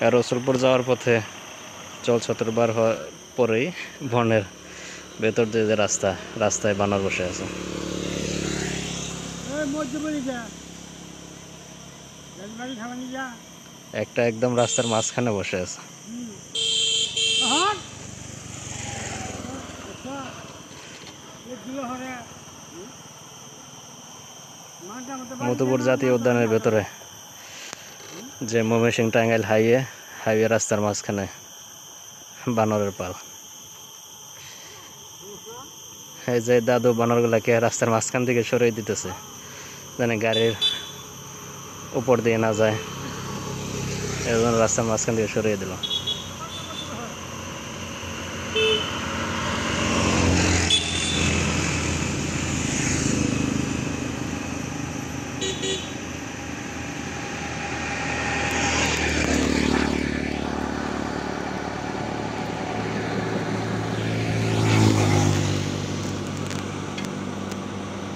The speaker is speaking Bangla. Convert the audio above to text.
রসুলপুর যাওয়ার পথে জলছত্র বার হওয়ার পরেই বনের ভেতর দিয়ে যে রাস্তায় বানর বসে আছে। একটা একদম রাস্তার মাঝখানে বসে আছে। মধুপুর জাতীয় উদ্যানের ভেতরে যে ময়মনসিংহ টাঙ্গাইল হাইওয়ে রাস্তার মাঝখানে বানরের পাল। এই যে দাদু বানরগুলাকে রাস্তার মাঝখান থেকে সরিয়ে দিতেছে যেন গাড়ির উপর দিয়ে না যায়, এজন্য রাস্তার মাঝখান থেকে সরিয়ে দিল।